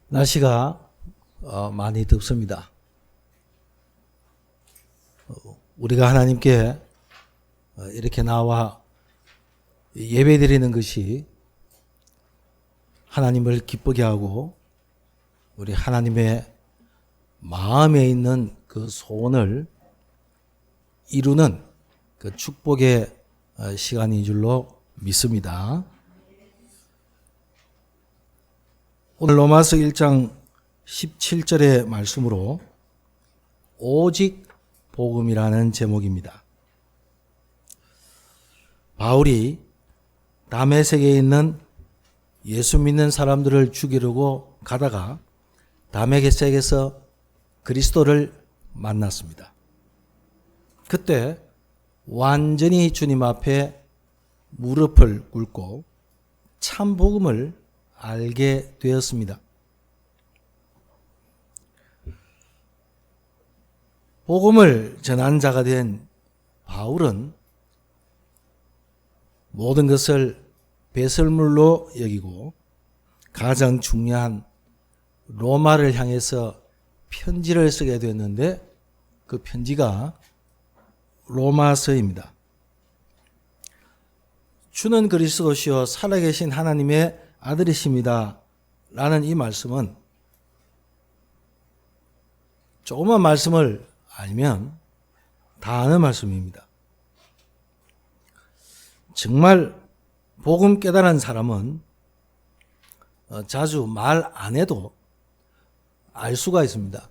날씨가 많이 덥습니다. 우리가 하나님께 이렇게 나와 예배드리는 것이 하나님을 기쁘게 하고 우리 하나님의 마음에 있는 그 소원을 이루는 그 축복의 시간인 줄로 믿습니다. 오늘 로마서 1장 17절의 말씀으로 오직 복음이라는 제목입니다. 바울이 다메섹에 있는 예수 믿는 사람들을 죽이려고 가다가 다메섹에서 그리스도를 만났습니다. 그때 완전히 주님 앞에 무릎을 꿇고 참 복음을 알게 되었습니다. 복음을 전한 자가 된 바울은 모든 것을 배설물로 여기고 가장 중요한 로마를 향해서 편지를 쓰게 되었는데 그 편지가 로마서입니다. 주는 그리스도시요 살아계신 하나님의 아들이십니다. 라는 이 말씀은 조그만 말씀을 알면 다 아는 말씀입니다. 정말 복음 깨달은 사람은 자주 말 안 해도 알 수가 있습니다.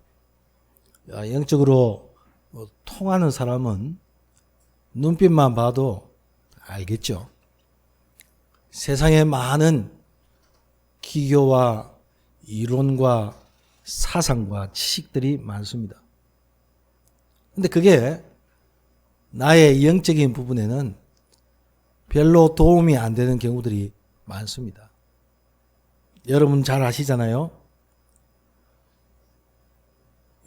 영적으로 통하는 사람은 눈빛만 봐도 알겠죠. 세상에 많은 기교와 이론과 사상과 지식들이 많습니다. 근데 그게 나의 영적인 부분에는 별로 도움이 안 되는 경우들이 많습니다. 여러분 잘 아시잖아요.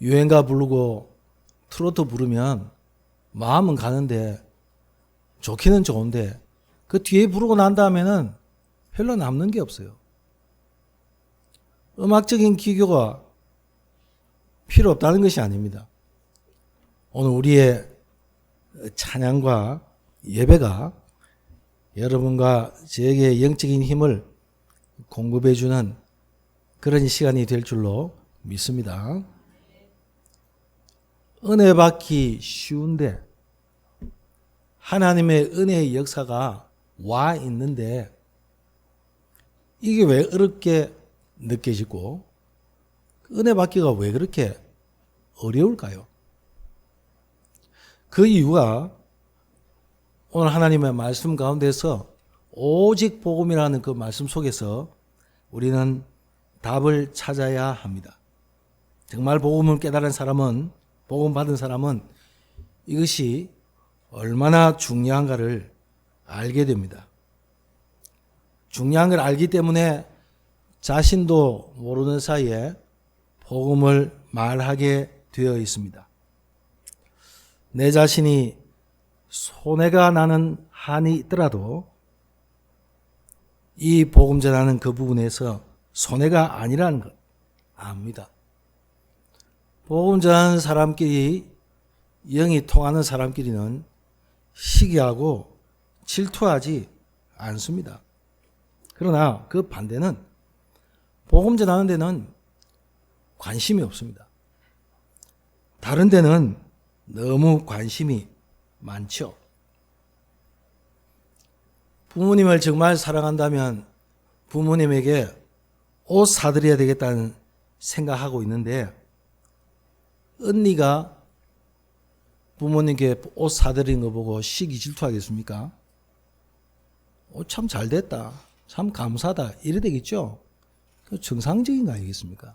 유행가 부르고 트로트 부르면 마음은 가는데 좋기는 좋은데 그 뒤에 부르고 난 다음에는 별로 남는 게 없어요. 음악적인 기교가 필요 없다는 것이 아닙니다. 오늘 우리의 찬양과 예배가 여러분과 저에게 영적인 힘을 공급해 주는 그런 시간이 될 줄로 믿습니다. 은혜 받기 쉬운데 하나님의 은혜의 역사가 와 있는데 이게 왜 어렵게 느껴지고 은혜 받기가 왜 그렇게 어려울까요? 그 이유가 오늘 하나님의 말씀 가운데서 오직 복음이라는 그 말씀 속에서 우리는 답을 찾아야 합니다. 정말 복음을 깨달은 사람은, 복음 받은 사람은 이것이 얼마나 중요한가를 알게 됩니다. 중요한 걸 알기 때문에 자신도 모르는 사이에 복음을 말하게 되어 있습니다. 내 자신이 손해가 나는 한이 있더라도 이 복음 전하는 그 부분에서 손해가 아니라는 것 압니다. 복음 전하는 사람끼리, 영이 통하는 사람끼리는 시기하고 질투하지 않습니다. 그러나 그 반대는 복음 전하는 데는 관심이 없습니다. 다른 데는 너무 관심이 많죠. 부모님을 정말 사랑한다면 부모님에게 옷 사드려야 되겠다는 생각하고 있는데 언니가 부모님께 옷 사드린 거 보고 시기 질투하겠습니까? 참 잘됐다. 참 감사하다. 이래 되겠죠? 정상적인 거 아니겠습니까?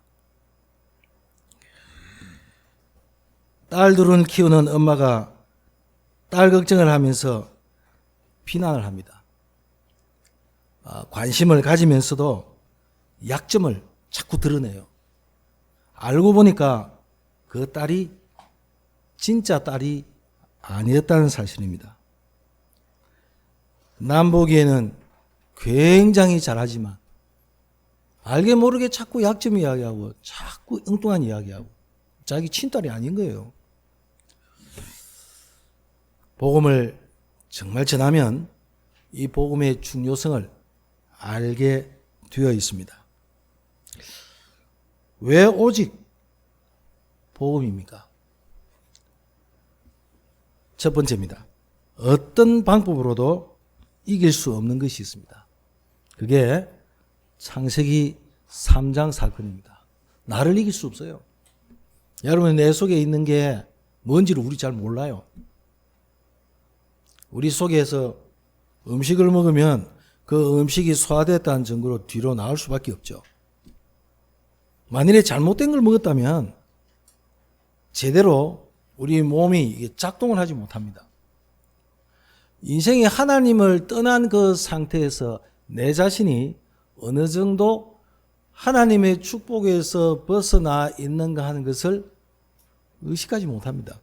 딸들을 키우는 엄마가 딸 걱정을 하면서 비난을 합니다. 관심을 가지면서도 약점을 자꾸 드러내요. 알고 보니까 그 딸이 진짜 딸이 아니었다는 사실입니다. 남 보기에는 굉장히 잘하지만 알게 모르게 자꾸 약점 이야기하고 자꾸 엉뚱한 이야기하고 자기 친딸이 아닌 거예요. 복음을 정말 전하면 이 복음의 중요성을 알게 되어 있습니다. 왜 오직 복음입니까? 첫 번째입니다. 어떤 방법으로도 이길 수 없는 것이 있습니다. 그게 창세기 3장 사건입니다. 나를 이길 수 없어요. 여러분, 내 속에 있는 게 뭔지를 우리 잘 몰라요. 우리 속에서 음식을 먹으면 그 음식이 소화됐다는 증거로 뒤로 나올 수밖에 없죠. 만일에 잘못된 걸 먹었다면 제대로 우리 몸이 작동을 하지 못합니다. 인생이 하나님을 떠난 그 상태에서 내 자신이 어느 정도 하나님의 축복에서 벗어나 있는가 하는 것을 의식하지 못합니다.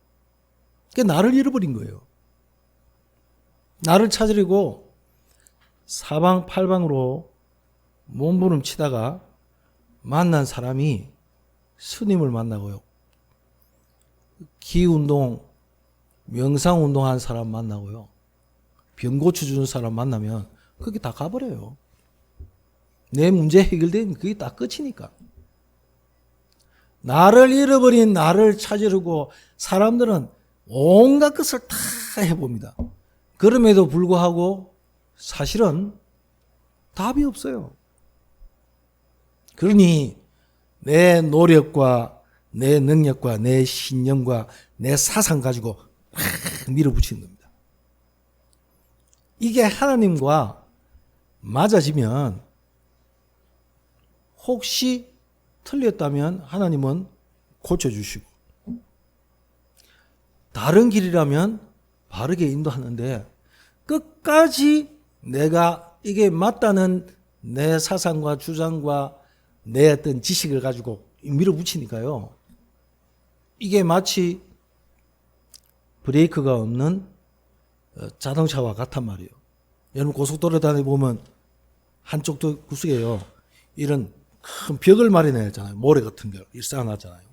그러니까 나를 잃어버린 거예요. 나를 찾으려고 사방팔방으로 몸부림치다가 만난 사람이 스님을 만나고요. 기운동, 명상운동한 사람 만나고요. 병고쳐 주는 사람 만나면 그게 다 가버려요. 내 문제 해결되면 그게 다 끝이니까. 나를 잃어버린 나를 찾으려고 사람들은 온갖 것을 다 해봅니다. 그럼에도 불구하고 사실은 답이 없어요. 그러니 내 노력과 내 능력과 내 신념과 내 사상 가지고 막 밀어붙이는 겁니다. 이게 하나님과 맞아지면 혹시 틀렸다면 하나님은 고쳐주시고 다른 길이라면 바르게 인도하는데 끝까지 내가 이게 맞다는 내 사상과 주장과 내 어떤 지식을 가지고 밀어붙이니까요. 이게 마치 브레이크가 없는 자동차와 같단 말이에요. 여러분 고속도로 다니보면 한쪽도 구석에요. 이런 큰 벽을 마련해놨잖아요. 모래 같은 걸 쌓아놨잖아요.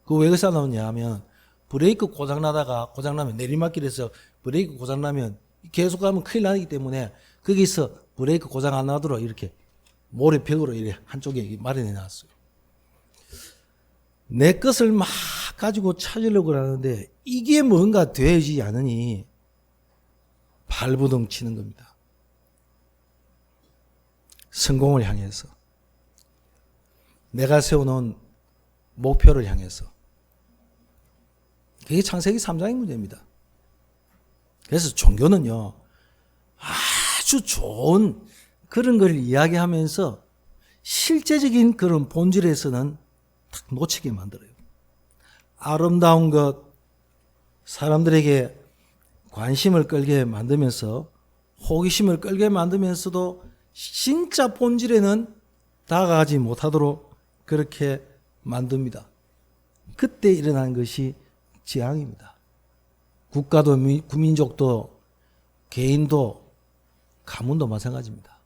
그거 왜 쌓아놓냐 하면 브레이크 고장나다가 고장나면 내리막길에서 브레이크 고장나면 계속 가면 큰일 나기 때문에 거기서 브레이크 고장 안 나도록 이렇게 모래벽으로 이렇게 한쪽에 마련해놨어요. 내 것을 막 가지고 찾으려고 하는데 이게 뭔가 되지 않으니 발부둥 치는 겁니다. 성공을 향해서 내가 세워놓은 목표를 향해서 그게 창세기 3장의 문제입니다. 그래서 종교는요 아주 좋은 그런 걸 이야기하면서 실제적인 그런 본질에서는 탁 놓치게 만들어요. 아름다운 것, 사람들에게 관심을 끌게 만들면서 호기심을 끌게 만들면서도 진짜 본질에는 다가가지 못하도록 그렇게 만듭니다. 그때 일어나는 것이 재앙입니다. 국가도 구민족도 개인도 가문도 마찬가지입니다.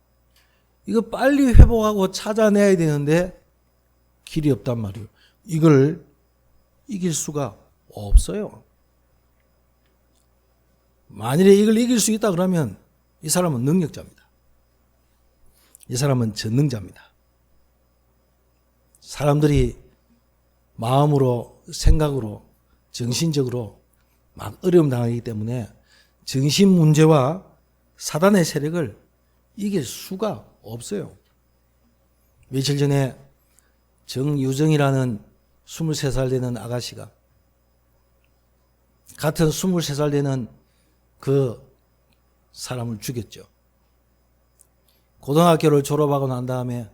이거 빨리 회복하고 찾아내야 되는데 길이 없단 말이에요. 이걸 이길 수가 없어요. 만일에 이걸 이길 수 있다 그러면 이 사람은 능력자입니다. 이 사람은 전능자입니다. 사람들이 마음으로 생각으로 정신적으로 막 어려움 당하기 때문에 정신 문제와 사단의 세력을 이길 수가 없어요. 며칠 전에 정유정이라는 23살 되는 아가씨가 같은 23살 되는 그 사람을 죽였죠. 고등학교를 졸업하고 난 다음에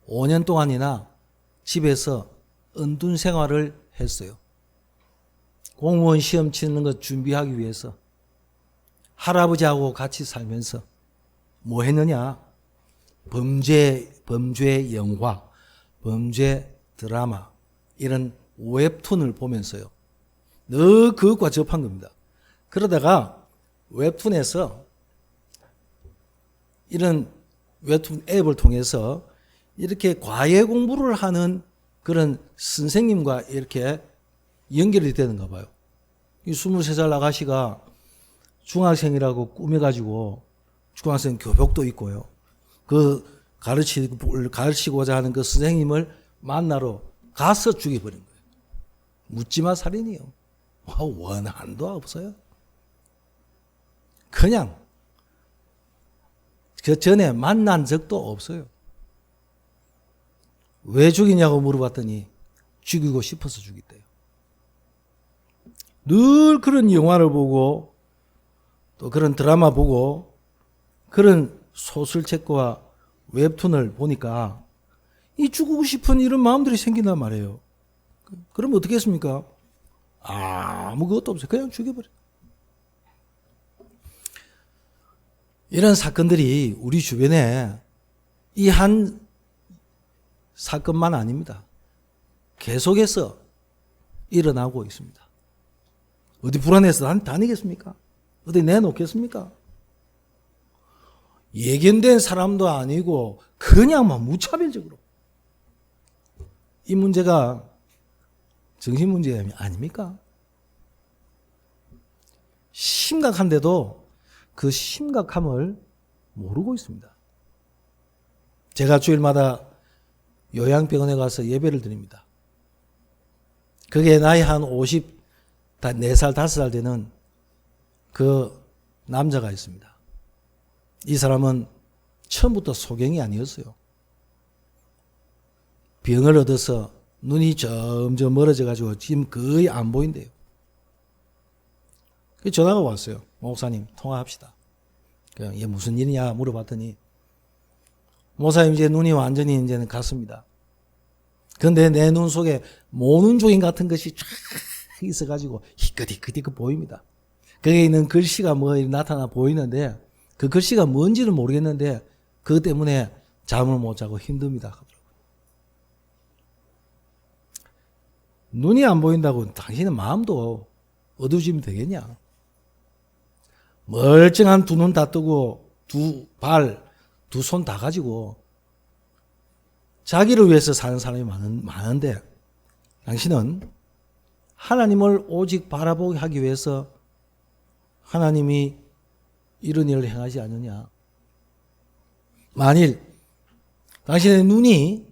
5년 동안이나 집에서 은둔 생활을 했어요. 공무원 시험 치는 것 준비하기 위해서 할아버지하고 같이 살면서 뭐 했느냐? 범죄 영화, 범죄 드라마 이런 웹툰을 보면서요. 늘 그것과 접한 겁니다. 그러다가 웹툰에서 이런 웹툰 앱을 통해서 이렇게 과외 공부를 하는 그런 선생님과 이렇게 연결이 되는가 봐요. 이 23살 아가씨가 중학생이라고 꾸며가지고 중학생 교복도 있고요. 그 가르치고자 하는 그 선생님을 만나러 가서 죽여버린 거예요. 묻지마 살인이요. 원한도 없어요. 그냥 그 전에 만난 적도 없어요. 왜 죽이냐고 물어봤더니 죽이고 싶어서 죽였대요. 늘 그런 영화를 보고 또 그런 드라마 보고 그런 소설책과 웹툰을 보니까 이 죽고 싶은 이런 마음들이 생긴단 말이에요. 그럼 어떻게 했습니까? 아무것도 없어요. 그냥 죽여버려요. 이런 사건들이 우리 주변에 이 한 사건만 아닙니다. 계속해서 일어나고 있습니다. 어디 불안해서 다니겠습니까? 어디 내놓겠습니까? 예견된 사람도 아니고 그냥 막 무차별적으로. 이 문제가 정신 문제 아닙니까? 심각한데도 그 심각함을 모르고 있습니다. 제가 주일마다 요양병원에 가서 예배를 드립니다. 그게 나이 한 54살, 5살 되는 그 남자가 있습니다. 이 사람은 처음부터 소경이 아니었어요. 병을 얻어서 눈이 점점 멀어져 가지고 지금 거의 안 보인대요. 전화가 왔어요. 목사님 통화합시다. 얘 무슨 일이냐 물어봤더니 목사님 이제 눈이 완전히 이제는 갔습니다. 그런데 내 눈 속에 모눈 조림 같은 것이 쫙 있어가지고 희끗희끗 보입니다. 거기에 있는 글씨가 뭐 나타나 보이는데 그 글씨가 뭔지는 모르겠는데 그것 때문에 잠을 못 자고 힘듭니다 하더라고요. 눈이 안 보인다고 당신의 마음도 어두워지면 되겠냐? 멀쩡한 두 눈 다 뜨고 두 발, 두 손 다 가지고 자기를 위해서 사는 사람이 많은데 당신은 하나님을 오직 바라보게 하기 위해서 하나님이 이런 일을 행하지 않느냐. 만일 당신의 눈이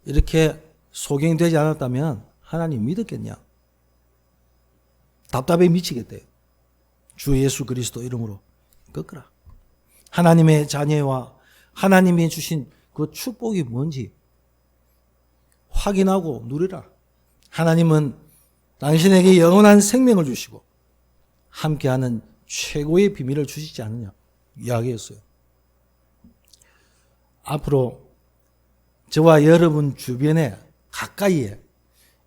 이렇게 소경되지 않았다면 하나님 믿었겠냐? 답답해 미치겠대요. 주 예수 그리스도 이름으로 꺾으라. 하나님의 자녀와 하나님이 주신 그 축복이 뭔지 확인하고 누리라. 하나님은 당신에게 영원한 생명을 주시고 함께하는 최고의 비밀을 주시지 않느냐 이야기했어요. 앞으로 저와 여러분 주변에 가까이에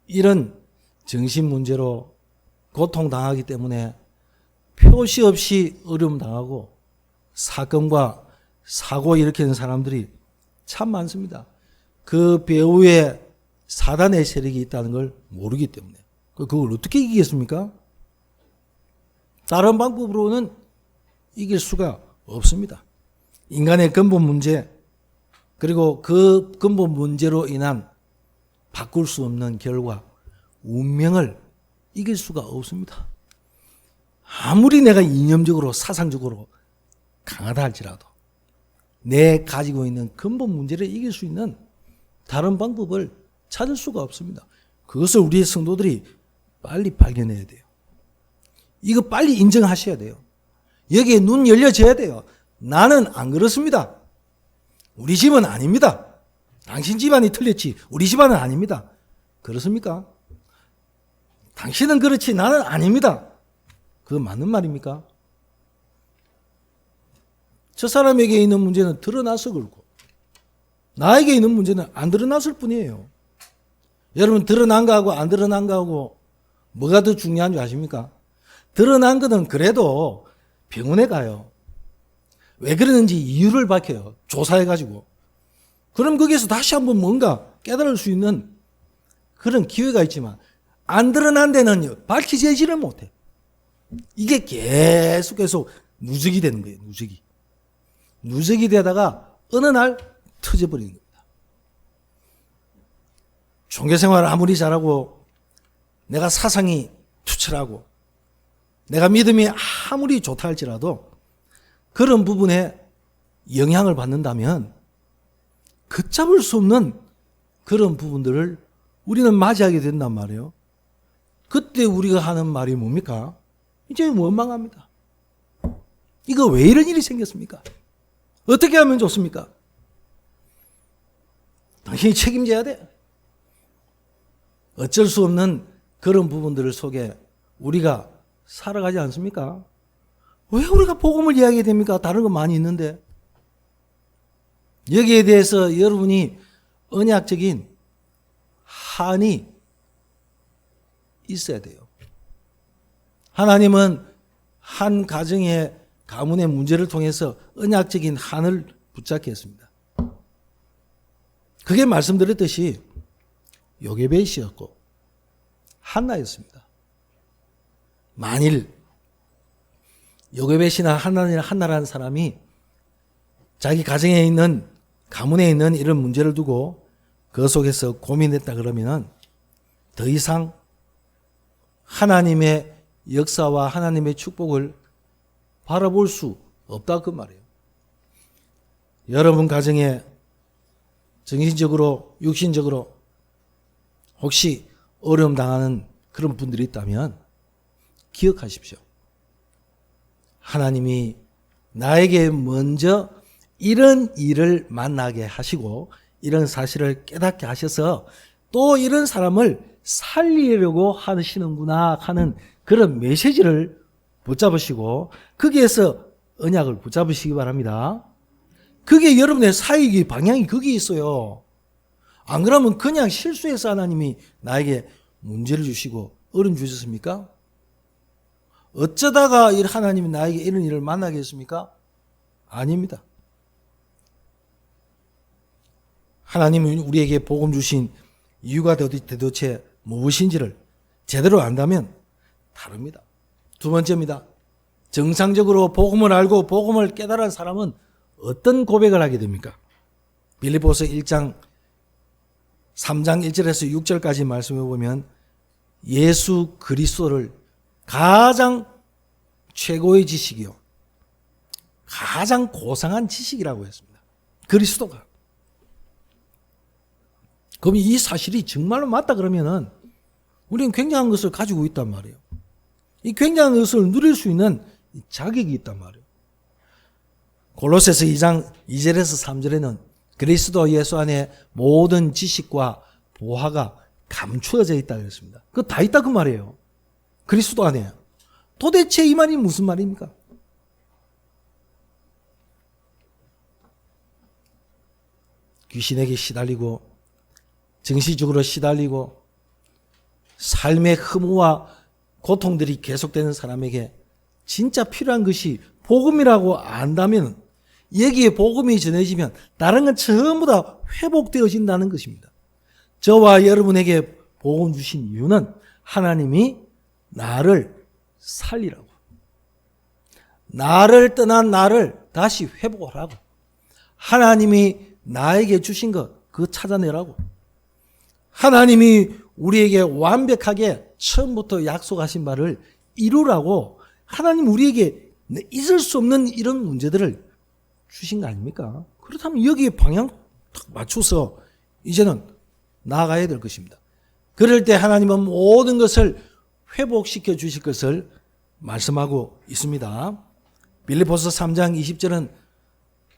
이런 정신 문제로 고통당하기 때문에 표시 없이 어려움 당하고 사건과 사고 일으키는 사람들이 참 많습니다. 그 배후에 사단의 세력이 있다는 걸 모르기 때문에. 그걸 어떻게 이기겠습니까? 다른 방법으로는 이길 수가 없습니다. 인간의 근본 문제, 그리고 그 근본 문제로 인한 바꿀 수 없는 결과, 운명을 이길 수가 없습니다. 아무리 내가 이념적으로 사상적으로 강하다 할지라도 내 가지고 있는 근본 문제를 이길 수 있는 다른 방법을 찾을 수가 없습니다. 그것을 우리의 성도들이 빨리 발견해야 돼요. 이거 빨리 인정하셔야 돼요. 여기에 눈 열려져야 돼요. 나는 안 그렇습니다. 우리 집은 아닙니다. 당신 집안이 틀렸지 우리 집안은 아닙니다. 그렇습니까? 당신은 그렇지 나는 아닙니다. 그거 맞는 말입니까? 저 사람에게 있는 문제는 드러나서 그렇고 나에게 있는 문제는 안 드러났을 뿐이에요. 여러분 드러난 거하고 안 드러난 거하고 뭐가 더 중요한 줄 아십니까? 드러난 거는 그래도 병원에 가요. 왜 그러는지 이유를 밝혀요. 조사해가지고. 그럼 거기에서 다시 한번 뭔가 깨달을 수 있는 그런 기회가 있지만 안 드러난 데는 밝혀지지를 못해. 이게 계속 누적이 되는 거예요. 누적이 되다가 어느 날 터져버리는 겁니다. 종교생활을 아무리 잘하고 내가 사상이 투철하고 내가 믿음이 아무리 좋다 할지라도 그런 부분에 영향을 받는다면 걷잡을 수 없는 그런 부분들을 우리는 맞이하게 된단 말이에요. 그때 우리가 하는 말이 뭡니까? 이제 원망합니다. 이거 왜 이런 일이 생겼습니까? 어떻게 하면 좋습니까? 당신이 책임져야 돼. 어쩔 수 없는 그런 부분들 속에 우리가 살아가지 않습니까? 왜 우리가 복음을 이야기해야 됩니까? 다른 거 많이 있는데. 여기에 대해서 여러분이 언약적인 한이 있어야 돼요. 하나님은 한 가정의 가문의 문제를 통해서 언약적인 한을 붙잡게 했습니다. 그게 말씀드렸듯이 요게벳이었고 한나였습니다. 만일 요게벳이나 한나라는 사람이 자기 가정에 있는 가문에 있는 이런 문제를 두고 그 속에서 고민했다 그러면은 더 이상 하나님의 역사와 하나님의 축복을 바라볼 수 없다 그 말이에요. 여러분 가정에 정신적으로 육신적으로 혹시 어려움 당하는 그런 분들이 있다면 기억하십시오. 하나님이 나에게 먼저 이런 일을 만나게 하시고 이런 사실을 깨닫게 하셔서 또 이런 사람을 살리려고 하시는구나 하는 그런 메시지를 붙잡으시고 거기에서 언약을 붙잡으시기 바랍니다. 그게 여러분의 사역의 방향이 거기에 있어요. 안 그러면 그냥 실수해서 하나님이 나에게 문제를 주시고 어려움 주셨습니까? 어쩌다가 하나님이 나에게 이런 일을 만나게 했습니까? 아닙니다. 하나님이 우리에게 복음 주신 이유가 도대체 무엇인지를 제대로 안다면 다릅니다. 두 번째입니다. 정상적으로 복음을 알고 복음을 깨달은 사람은 어떤 고백을 하게 됩니까? 빌립보서 1장 3장 1절에서 6절까지 말씀해 보면 예수 그리스도를 가장 최고의 지식이요 가장 고상한 지식이라고 했습니다. 그리스도가. 그럼 이 사실이 정말로 맞다 그러면은 우리는 굉장한 것을 가지고 있단 말이에요. 이 굉장한 것을 누릴 수 있는 자격이 있단 말이에요. 골로새서 2장 2절에서 3절에는 그리스도 예수 안에 모든 지식과 보화가 감추어져 있다 그랬습니다. 그거 다 있다 그 말이에요. 그리스도 안에. 도대체 이 말이 무슨 말입니까? 귀신에게 시달리고 정신적으로 시달리고 삶의 흠모와 고통들이 계속되는 사람에게 진짜 필요한 것이 복음이라고 안다면 여기에 복음이 전해지면 다른 건 전부 다 회복되어진다는 것입니다. 저와 여러분에게 복음 주신 이유는 하나님이 나를 살리라고. 나를 떠난 나를 다시 회복하라고. 하나님이 나에게 주신 것 그거 찾아내라고. 하나님이 우리에게 완벽하게 처음부터 약속하신 바를 이루라고 하나님 우리에게 잊을 수 없는 이런 문제들을 주신 거 아닙니까? 그렇다면 여기에 방향 딱 맞춰서 이제는 나아가야 될 것입니다. 그럴 때 하나님은 모든 것을 회복시켜 주실 것을 말씀하고 있습니다. 빌립보서 3장 20절은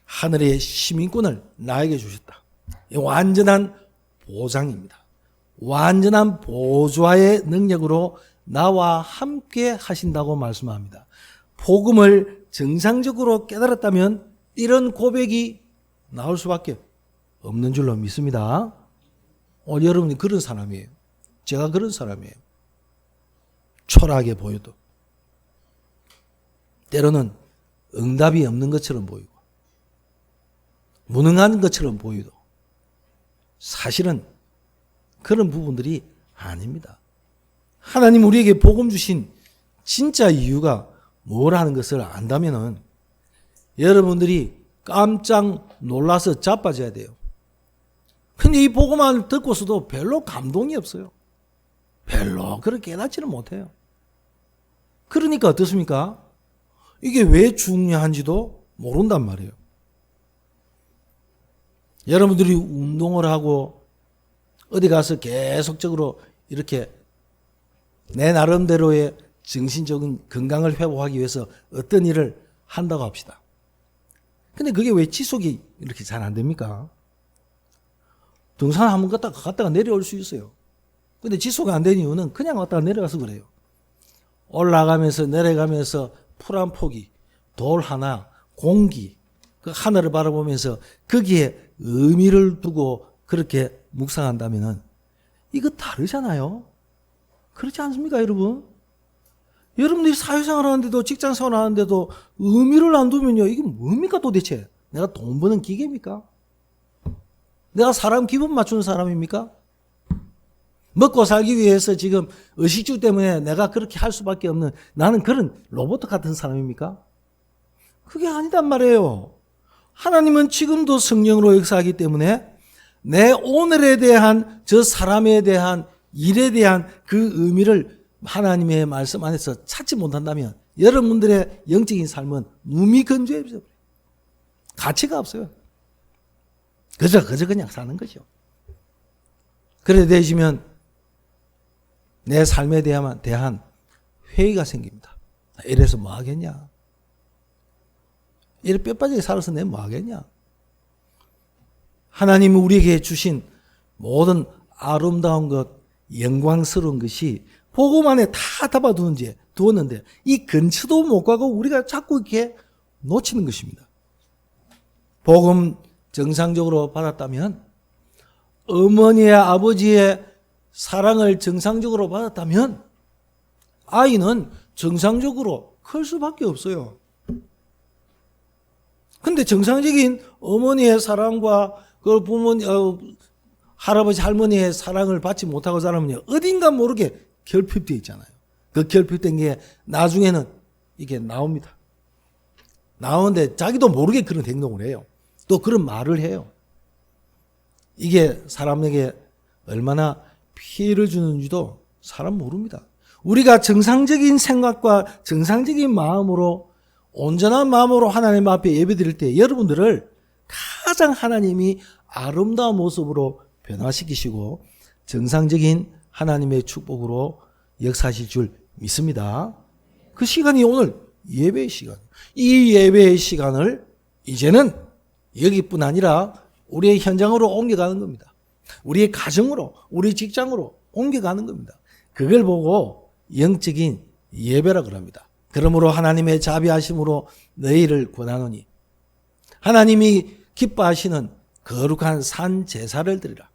하늘의 시민권을 나에게 주셨다. 완전한 보장입니다. 완전한 보좌의 능력으로 나와 함께 하신다고 말씀합니다. 복음을 정상적으로 깨달았다면 이런 고백이 나올 수밖에 없는 줄로 믿습니다. 여러분이 그런 사람이에요. 제가 그런 사람이에요. 초라하게 보여도 때로는 응답이 없는 것처럼 보이고 무능한 것처럼 보여도 사실은 그런 부분들이 아닙니다. 하나님 우리에게 복음 주신 진짜 이유가 뭐라는 것을 안다면은 여러분들이 깜짝 놀라서 자빠져야 돼요. 근데 이 복음만 듣고서도 별로 감동이 없어요. 별로 그렇게 깨닫지는 못해요. 그러니까 어떻습니까? 이게 왜 중요한지도 모른단 말이에요. 여러분들이 운동을 하고 어디 가서 계속적으로 이렇게 내 나름대로의 정신적인 건강을 회복하기 위해서 어떤 일을 한다고 합시다. 근데 그게 왜 지속이 이렇게 잘 안 됩니까? 등산 한번 갔다가 내려올 수 있어요. 근데 지속이 안 되는 이유는 그냥 왔다가 내려가서 그래요. 올라가면서 내려가면서 풀 한 포기, 돌 하나, 공기, 그 하늘을 바라보면서 거기에 의미를 두고 그렇게 묵상한다면은 이거 다르잖아요. 그렇지 않습니까, 여러분? 여러분들이 사회생활 하는데도 직장생활 하는데도 의미를 안 두면요, 이게 뭡니까 도대체? 내가 돈 버는 기계입니까? 내가 사람 기분 맞추는 사람입니까? 먹고 살기 위해서 지금 의식주 때문에 내가 그렇게 할 수밖에 없는 나는 그런 로봇 같은 사람입니까? 그게 아니단 말이에요. 하나님은 지금도 성령으로 역사하기 때문에 내 오늘에 대한 저 사람에 대한 일에 대한 그 의미를 하나님의 말씀 안에서 찾지 못한다면 여러분들의 영적인 삶은 무미건조해져요. 가치가 없어요. 그저 그냥 사는 거죠. 그래 되시면 내 삶에 대한 회의가 생깁니다. 이래서 뭐 하겠냐? 이래 뼈빠지게 살아서 내가 뭐 하겠냐? 하나님이 우리에게 주신 모든 아름다운 것, 영광스러운 것이 복음 안에 다 두었는데 이 근처도 못 가고 우리가 자꾸 이렇게 놓치는 것입니다. 복음 정상적으로 받았다면, 어머니의 아버지의 사랑을 정상적으로 받았다면 아이는 정상적으로 클 수밖에 없어요. 근데 정상적인 어머니의 사랑과 그 할아버지 할머니의 사랑을 받지 못하고 자라면요, 어딘가 모르게 결핍되어 있잖아요. 그 결핍된 게 나중에는 이게 나옵니다. 나오는데 자기도 모르게 그런 행동을 해요. 또 그런 말을 해요. 이게 사람에게 얼마나 피해를 주는지도 사람 모릅니다. 우리가 정상적인 생각과 정상적인 마음으로, 온전한 마음으로 하나님 앞에 예배드릴 때 여러분들을 가장 하나님이 아름다운 모습으로 변화시키시고 정상적인 하나님의 축복으로 역사하실 줄 믿습니다. 그 시간이 오늘 예배의 시간. 이 예배의 시간을 이제는 여기뿐 아니라 우리의 현장으로 옮겨가는 겁니다. 우리의 가정으로, 우리 직장으로 옮겨가는 겁니다. 그걸 보고 영적인 예배라고 합니다. 그러므로 하나님의 자비하심으로 너희를 권하노니 하나님이 기뻐하시는 거룩한 산 제사를 드리라.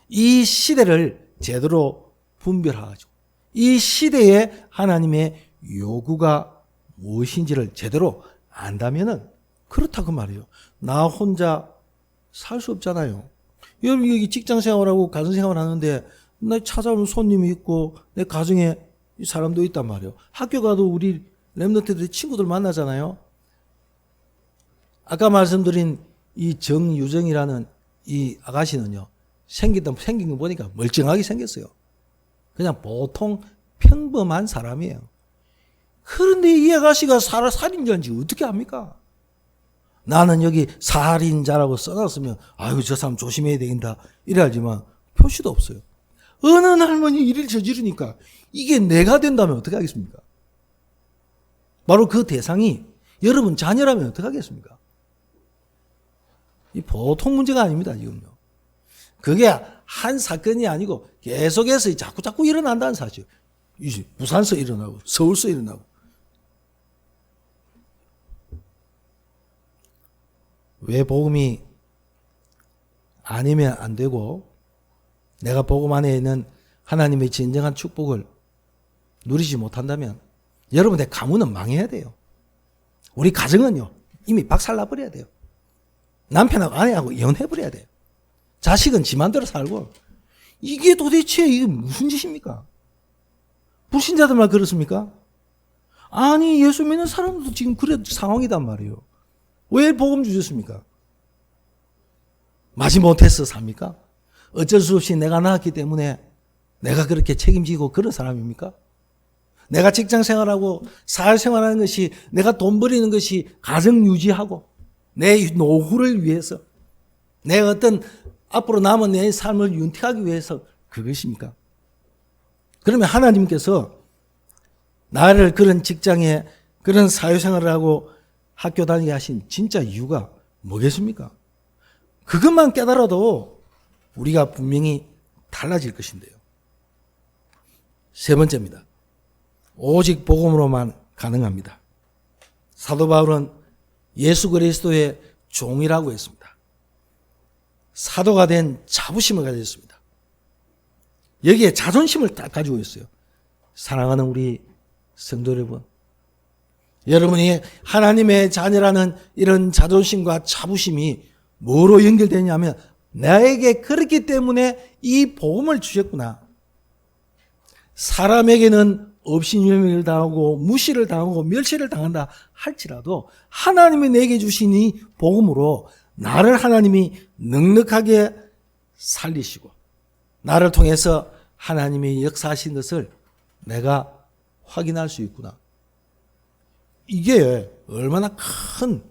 이 시대를 제대로 분별하죠. 이 시대에 하나님의 요구가 무엇인지를 제대로 안다면은 그렇다고 말이에요. 나 혼자 살 수 없잖아요. 여러분 여기 직장 생활하고 가정 생활 하는데 나 찾아오는 손님이 있고 내 가정에 사람도 있단 말이에요. 학교 가도 우리 랩런트들이 친구들 만나잖아요. 아까 말씀드린 이 정유정이라는 이 아가씨는요, 생긴 거 보니까 멀쩡하게 생겼어요. 그냥 보통 평범한 사람이에요. 그런데 이 아가씨가 살인자인지 어떻게 압니까? 나는 여기 살인자라고 써놨으면 아유 저 사람 조심해야 되겠다 이래 알지만 표시도 없어요. 어느 할머니 일을 저지르니까 이게 내가 된다면 어떻게 하겠습니까? 바로 그 대상이 여러분 자녀라면 어떻게 하겠습니까? 이 보통 문제가 아닙니다, 지금요. 그게 한 사건이 아니고 계속해서 자꾸 일어난다는 사실. 부산서 일어나고 서울서 일어나고. 왜 복음이 아니면 안 되고 내가 복음 안에 있는 하나님의 진정한 축복을 누리지 못한다면 여러분의 가문은 망해야 돼요. 우리 가정은요 이미 박살나버려야 돼요. 남편하고 아내하고 이혼해버려야 돼요. 자식은 지 맘대로 살고. 이게 도대체 이게 무슨 짓입니까? 불신자들만 그렇습니까? 아니 예수 믿는 사람들도 지금 그런 상황이단 말이에요. 왜 복음 주셨습니까? 마지못해서 삽니까? 어쩔 수 없이 내가 낳았기 때문에 내가 그렇게 책임지고 그런 사람입니까? 내가 직장 생활하고 사회생활하는 것이, 내가 돈 벌이는 것이 가정 유지하고 내 노후를 위해서, 내 어떤 앞으로 남은 내 삶을 윤택하기 위해서 그것입니까? 그러면 하나님께서 나를 그런 직장에, 그런 사회생활을 하고 학교 다니게 하신 진짜 이유가 뭐겠습니까? 그것만 깨달아도 우리가 분명히 달라질 것인데요. 세 번째입니다. 오직 복음으로만 가능합니다. 사도 바울은 예수 그리스도의 종이라고 했습니다. 사도가 된 자부심을 가졌습니다. 여기에 자존심을 딱 가지고 있어요. 사랑하는 우리 성도 여러분, 여러분이 하나님의 자녀라는 이런 자존심과 자부심이 뭐로 연결되냐면, 나에게 그렇기 때문에 이 복음을 주셨구나. 사람에게는 업신여행을 당하고 무시를 당하고 멸시를 당한다 할지라도 하나님이 내게 주신 이 복음으로 나를 하나님이 넉넉하게 살리시고 나를 통해서 하나님이 역사하신 것을 내가 확인할 수 있구나. 이게 얼마나 큰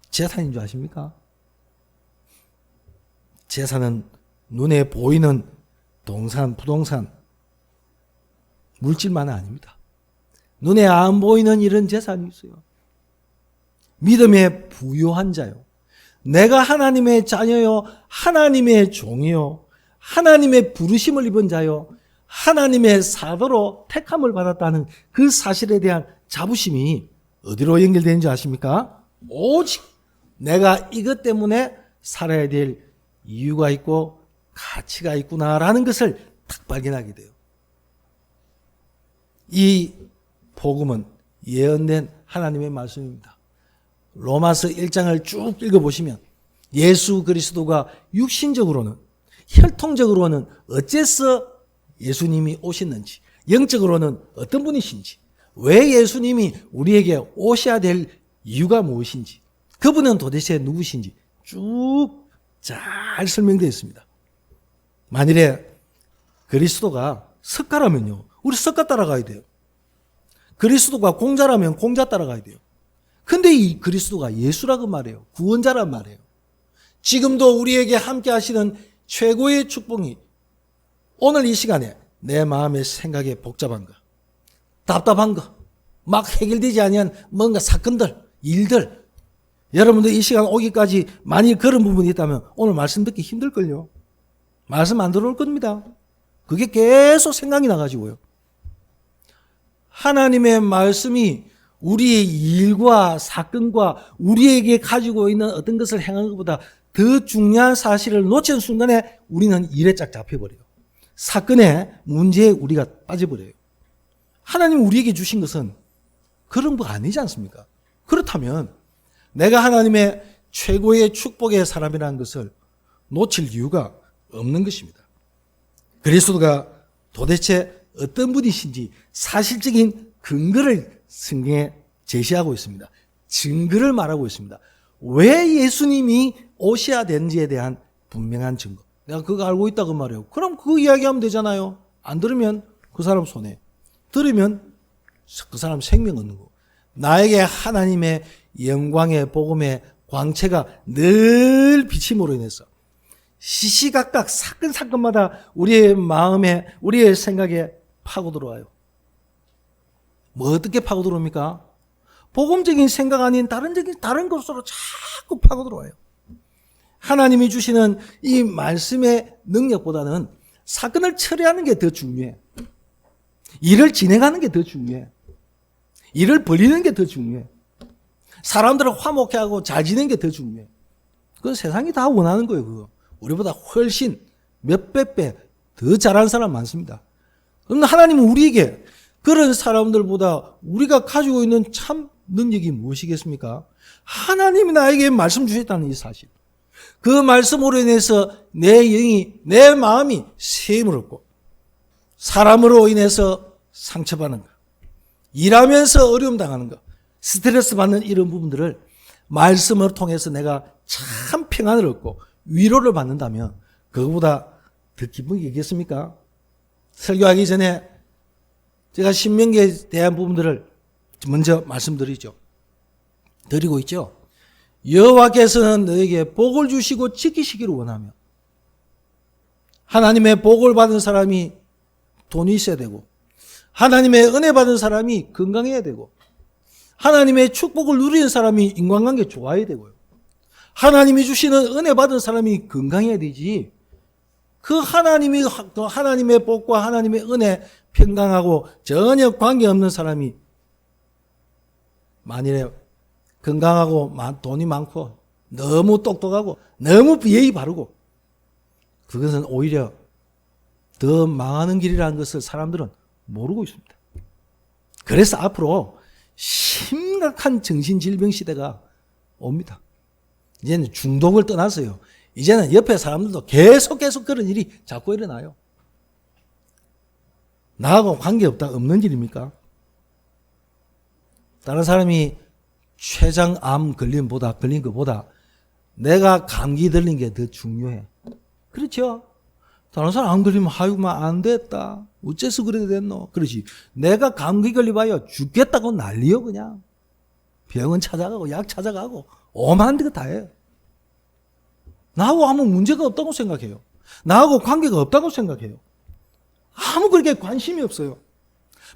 재산인 줄 아십니까? 재산은 눈에 보이는 동산, 부동산, 물질만은 아닙니다. 눈에 안 보이는 이런 재산이 있어요. 믿음에 부요한 자요. 내가 하나님의 자녀요, 하나님의 종이요, 하나님의 부르심을 입은 자요, 하나님의 사도로 택함을 받았다는 그 사실에 대한 자부심이 어디로 연결되는지 아십니까? 오직 내가 이것 때문에 살아야 될 이유가 있고 가치가 있구나라는 것을 딱 발견하게 돼요. 이 복음은 예언된 하나님의 말씀입니다. 로마서 1장을 쭉 읽어보시면 예수 그리스도가 육신적으로는, 혈통적으로는 어째서 예수님이 오셨는지, 영적으로는 어떤 분이신지, 왜 예수님이 우리에게 오셔야 될 이유가 무엇인지, 그분은 도대체 누구신지 쭉 잘 설명되어 있습니다. 만일에 그리스도가 석가라면요, 우리 석가 따라가야 돼요. 그리스도가 공자라면 공자 따라가야 돼요. 근데 이 그리스도가 예수라고 말해요. 구원자란 말이에요. 지금도 우리에게 함께 하시는 최고의 축복이 오늘 이 시간에 내 마음의 생각에 복잡한 거, 답답한 거, 막 해결되지 아니한 뭔가 사건들, 일들, 여러분들 이 시간 오기까지 만일 그런 부분이 있다면 오늘 말씀 듣기 힘들걸요. 말씀 안 들어올 겁니다. 그게 계속 생각이 나가지고요. 하나님의 말씀이 우리의 일과 사건과 우리에게 가지고 있는 어떤 것을 행하는 것보다 더 중요한 사실을 놓치는 순간에 우리는 일에 쫙 잡혀버려요. 사건의 문제에 우리가 빠져버려요. 하나님 우리에게 주신 것은 그런 거 아니지 않습니까? 그렇다면 내가 하나님의 최고의 축복의 사람이라는 것을 놓칠 이유가 없는 것입니다. 그리스도가 도대체 어떤 분이신지 사실적인 근거를 성경에 제시하고 있습니다. 증거를 말하고 있습니다. 왜 예수님이 오셔야 되는지에 대한 분명한 증거. 내가 그거 알고 있다고 말해요. 그럼 그거 이야기하면 되잖아요. 안 들으면 그 사람 손해, 들으면 그 사람 생명 얻는 거. 나에게 하나님의 영광의 복음의 광채가 늘 비침으로 인해서 시시각각 사건마다 우리의 마음에, 우리의 생각에 파고 들어와요. 뭐 어떻게 파고 들어옵니까? 복음적인 생각 아닌 다른 것으로 자꾸 파고 들어와요. 하나님이 주시는 이 말씀의 능력보다는 사건을 처리하는 게 더 중요해. 일을 진행하는 게 더 중요해. 일을 벌리는 게 더 중요해. 사람들을 화목해 하고 잘 지내는 게 더 중요해. 그건 세상이 다 원하는 거예요, 그거. 우리보다 훨씬 몇백 배 더 잘하는 사람 많습니다. 그런데 하나님은 우리에게 그런 사람들보다 우리가 가지고 있는 참 능력이 무엇이겠습니까? 하나님이 나에게 말씀 주셨다는 이 사실. 그 말씀으로 인해서 내 영이, 내 마음이 세임을 얻고 사람으로 인해서 상처받는 것, 일하면서 어려움 당하는 것, 스트레스 받는 이런 부분들을 말씀을 통해서 내가 참 평안을 얻고 위로를 받는다면 그거보다 더 기쁜 게 있겠습니까? 설교하기 전에 제가 신명기에 대한 부분들을 먼저 말씀드리죠. 드리고 있죠. 여호와께서는 너에게 복을 주시고 지키시기를 원하며, 하나님의 복을 받은 사람이 돈이 있어야 되고, 하나님의 은혜 받은 사람이 건강해야 되고, 하나님의 축복을 누리는 사람이 인간관계 좋아야 되고요. 하나님이 주시는 은혜 받은 사람이 건강해야 되지. 그 하나님의 복과 하나님의 은혜 평강하고 전혀 관계없는 사람이 만일에 건강하고 돈이 많고 너무 똑똑하고 너무 예의 바르고, 그것은 오히려 더 망하는 길이라는 것을 사람들은 모르고 있습니다. 그래서 앞으로 심각한 정신질병 시대가 옵니다. 이제는 중독을 떠나서요, 이제는 옆에 사람들도 계속 그런 일이 자꾸 일어나요. 나하고 관계없다, 없는 일입니까? 다른 사람이 췌장암 걸린 것보다 내가 감기 들린 게 더 중요해. 그렇죠? 다른 사람 안 걸리면 아이고 안 됐다, 어째서 그래야 됐노? 그렇지. 내가 감기 걸려봐요 죽겠다고 난리요. 그냥 병원 찾아가고 약 찾아가고 오만 거 다 해요. 나하고 아무 문제가 없다고 생각해요. 나하고 관계가 없다고 생각해요. 아무 그렇게 관심이 없어요.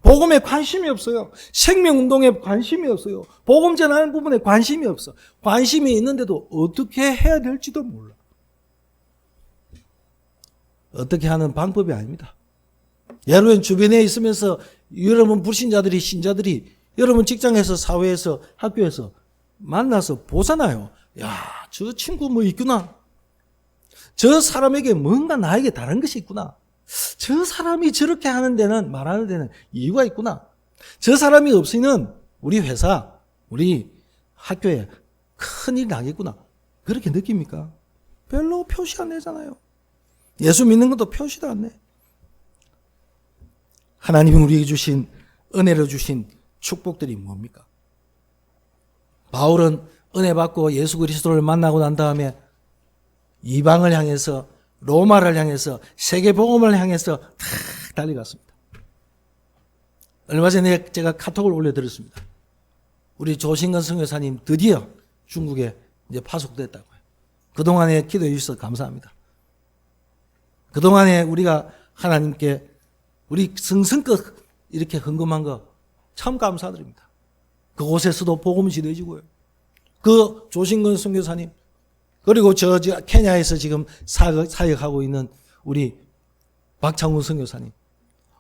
복음에 관심이 없어요. 생명운동에 관심이 없어요. 복음 전하는 부분에 관심이 없어. 관심이 있는데도 어떻게 해야 될지도 몰라. 어떻게 하는 방법이 아닙니다. 여러분 주변에 있으면서 여러분 불신자들이, 신자들이 여러분 직장에서, 사회에서, 학교에서 만나서 보잖아요. 야, 저 친구 뭐 있구나. 저 사람에게 뭔가 나에게 다른 것이 있구나. 저 사람이 저렇게 하는 데는, 말하는 데는 이유가 있구나. 저 사람이 없으면 우리 회사, 우리 학교에 큰일 나겠구나. 그렇게 느낍니까? 별로 표시 안 내잖아요. 예수 믿는 것도 표시도 안 내. 하나님이 우리에게 주신, 은혜로 주신 축복들이 뭡니까? 바울은 은혜 받고 예수 그리스도를 만나고 난 다음에 이방을 향해서, 로마를 향해서, 세계 복음을 향해서 다 달려갔습니다. 얼마 전에 제가 카톡을 올려드렸습니다. 우리 조신건 선교사님 드디어 중국에 이제 파송됐다고요. 그동안에 기도해 주셔서 감사합니다. 그동안에 우리가 하나님께 우리 성성껏 이렇게 헌금한 거 참 감사드립니다. 그곳에서도 복음이 전해지고요. 그 조신건 선교사님, 그리고 저 케냐에서 지금 사역하고 있는 우리 박창훈 선교사님,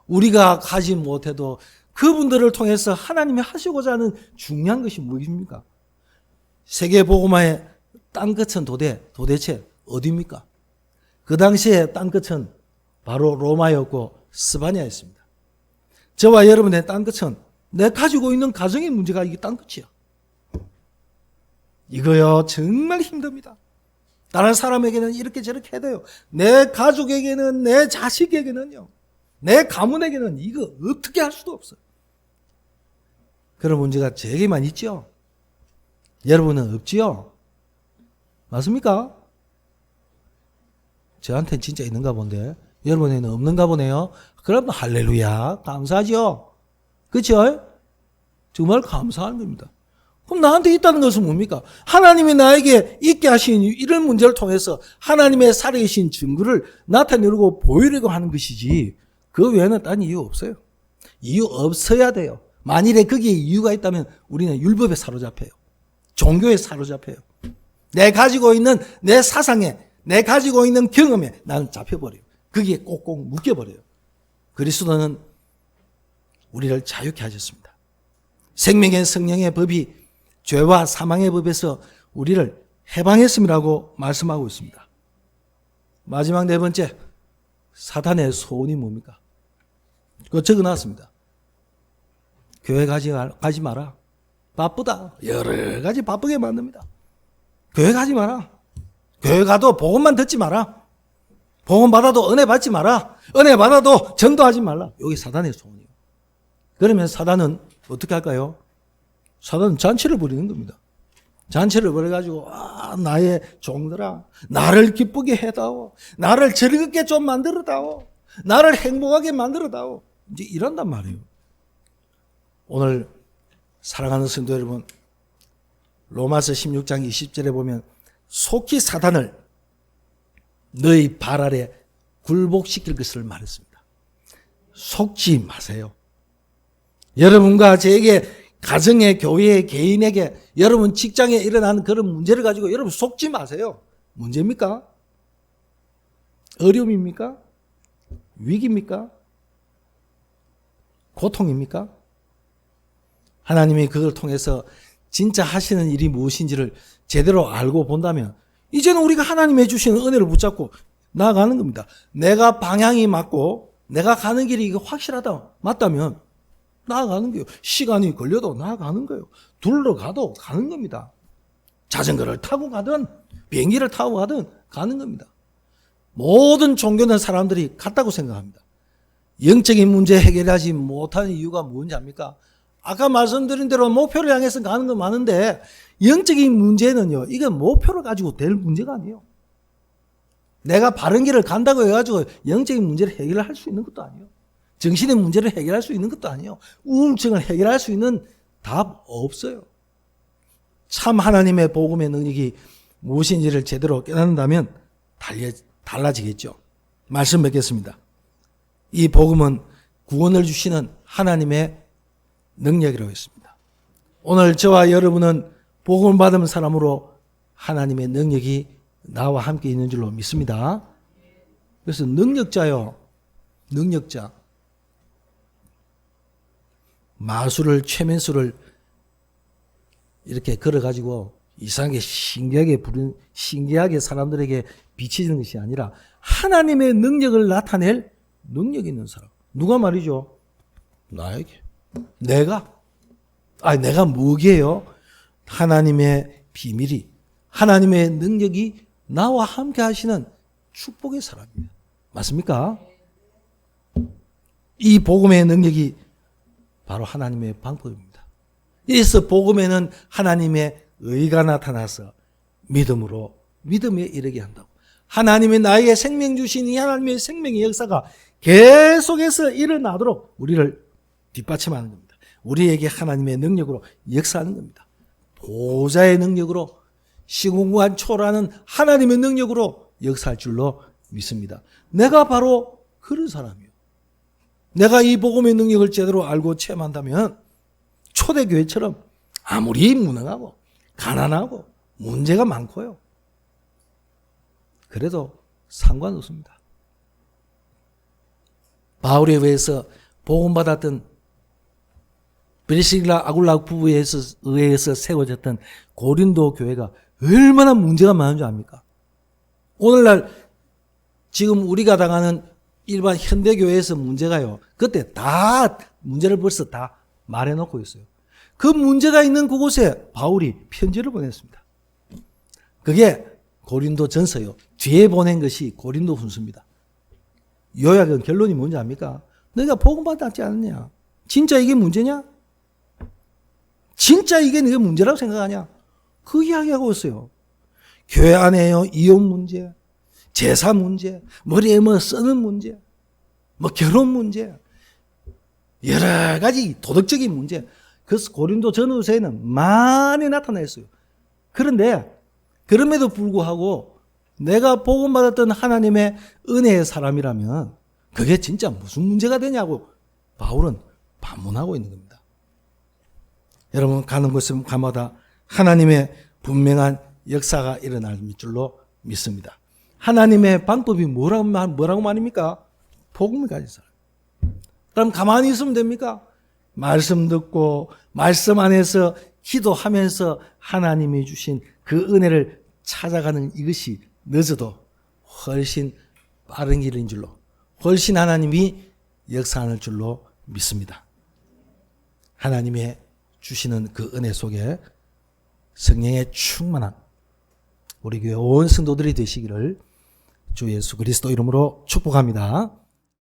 우리가 가지 못해도 그분들을 통해서 하나님이 하시고자 하는 중요한 것이 무엇입니까? 세계 복음화의 땅끝은 도대체 어디입니까? 그 당시에 땅끝은 바로 로마였고 스바냐였습니다. 저와 여러분의 땅끝은 내 가지고 있는 가정의 문제가 이게 땅끝이야. 이거요 정말 힘듭니다. 다른 사람에게는 이렇게 저렇게 해야 돼요. 내 가족에게는, 내 자식에게는요, 내 가문에게는 이거 어떻게 할 수도 없어요. 그런 문제가 제게만 있죠. 여러분은 없지요? 맞습니까? 저한테는 진짜 있는가 본데 여러분에게는 없는가 보네요. 그럼 할렐루야, 감사하죠. 그렇죠? 정말 감사한 겁니다. 그럼 나한테 있다는 것은 뭡니까? 하나님이 나에게 있게 하신 이런 문제를 통해서 하나님의 살아계신 증거를 나타내려고 보이려고 하는 것이지, 그 외에는 딴 이유 없어요. 이유 없어야 돼요. 만일에 거기에 이유가 있다면 우리는 율법에 사로잡혀요. 종교에 사로잡혀요. 내 가지고 있는 내 사상에, 내 가지고 있는 경험에 나는 잡혀버려요. 거기에 꼭꼭 묶여버려요. 그리스도는 우리를 자유케 하셨습니다. 생명의 성령의 법이 죄와 사망의 법에서 우리를 해방했음이라고 말씀하고 있습니다. 마지막 네 번째, 사탄의 소원이 뭡니까? 그거 적어놨습니다. 교회 가지 마라. 바쁘다. 여러 가지 바쁘게 만듭니다. 교회 가지 마라. 교회 가도 복음만 듣지 마라. 복음 받아도 은혜 받지 마라. 은혜 받아도 전도하지 말라. 여기 사탄의 소원이에요. 그러면 사탄은 어떻게 할까요? 사단은 잔치를 벌이는 겁니다. 잔치를 벌여가지고 나의 종들아 나를 기쁘게 해다오. 나를 즐겁게 좀 만들어다오. 나를 행복하게 만들어다오. 이제 이런단 말이에요. 오늘 사랑하는 성도 여러분, 로마서 16장 20절에 보면 속히 사단을 너희 발 아래 굴복시킬 것을 말했습니다. 속지 마세요. 여러분과 저에게, 가정에, 교회에, 개인에게, 여러분 직장에 일어나는 그런 문제를 가지고 여러분 속지 마세요. 문제입니까? 어려움입니까? 위기입니까? 고통입니까? 하나님이 그걸 통해서 진짜 하시는 일이 무엇인지를 제대로 알고 본다면 이제는 우리가 하나님이 주시는 은혜를 붙잡고 나아가는 겁니다. 내가 방향이 맞고 내가 가는 길이 확실하다, 맞다면 나아가는 거예요. 시간이 걸려도 나아가는 거예요. 둘러가도 가는 겁니다. 자전거를 타고 가든 비행기를 타고 가든 가는 겁니다. 모든 종교는 사람들이 같다고 생각합니다. 영적인 문제 해결하지 못하는 이유가 뭔지 압니까? 아까 말씀드린 대로 목표를 향해서 가는 건 많은데 영적인 문제는요, 이게 목표를 가지고 될 문제가 아니에요. 내가 바른 길을 간다고 해가지고 영적인 문제를 해결할 수 있는 것도 아니에요. 정신의 문제를 해결할 수 있는 것도 아니에요. 우울증을 해결할 수 있는 답 없어요. 참 하나님의 복음의 능력이 무엇인지를 제대로 깨닫는다면 달라지겠죠. 말씀 뵙겠습니다. 이 복음은 구원을 주시는 하나님의 능력이라고 했습니다. 오늘 저와 여러분은 복음을 받은 사람으로 하나님의 능력이 나와 함께 있는 줄로 믿습니다. 그래서 능력자요. 능력자. 마술을, 최면술을 이렇게 걸어가지고 이상하게 신기하게 사람들에게 비치는 것이 아니라 하나님의 능력을 나타낼 능력이 있는 사람. 누가 말이죠? 나에게. 내가 뭐게요? 하나님의 비밀이, 하나님의 능력이 나와 함께 하시는 축복의 사람입니다. 맞습니까? 이 복음의 능력이 바로 하나님의 방법입니다. 이래서 복음에는 하나님의 의가 나타나서 믿음에 이르게 한다고. 하나님이 나에게 생명 주신 이 하나님의 생명의 역사가 계속해서 일어나도록 우리를 뒷받침하는 겁니다. 우리에게 하나님의 능력으로 역사하는 겁니다. 보좌의 능력으로, 시공간 초월하는 하나님의 능력으로 역사할 줄로 믿습니다. 내가 바로 그런 사람이에요. 내가 이 복음의 능력을 제대로 알고 체험한다면 초대교회처럼 아무리 무능하고 가난하고 문제가 많고요, 그래도 상관없습니다. 바울에 의해서 복음받았던 브리스길라 아굴라 부부에 의해서 세워졌던 고린도 교회가 얼마나 문제가 많은 줄 압니까? 오늘날 지금 우리가 당하는 일반 현대교회에서 문제가요, 그때 다 문제를 벌써 다 말해놓고 있어요. 그 문제가 있는 그곳에 바울이 편지를 보냈습니다. 그게 고린도 전서요. 뒤에 보낸 것이 고린도 훈서입니다. 요약은 결론이 뭔지 압니까? 너희가 복음 받지 않느냐? 진짜 이게 문제냐? 진짜 이게 네가 문제라고 생각하냐? 그 이야기하고 있어요. 교회 안에요, 이혼 문제, 제사 문제, 머리에 뭐 쓰는 문제, 뭐 결혼 문제, 여러 가지 도덕적인 문제. 그래서 고린도 전후서에는 많이 나타나 있어요. 그런데 그럼에도 불구하고 내가 복음받았던 하나님의 은혜의 사람이라면 그게 진짜 무슨 문제가 되냐고 바울은 반문하고 있는 겁니다. 여러분, 가는 곳마다 하나님의 분명한 역사가 일어날 줄로 믿습니다. 하나님의 방법이 뭐라고 말입니까? 복음을 가진 사람. 그럼 가만히 있으면 됩니까? 말씀 듣고 말씀 안에서 기도하면서 하나님이 주신 그 은혜를 찾아가는 이것이 늦어도 훨씬 빠른 길인 줄로, 훨씬 하나님이 역사하는 줄로 믿습니다. 하나님의 주시는 그 은혜 속에 성령의 충만한 우리 교회 온 성도들이 되시기를 주 예수 그리스도 이름으로 축복합니다.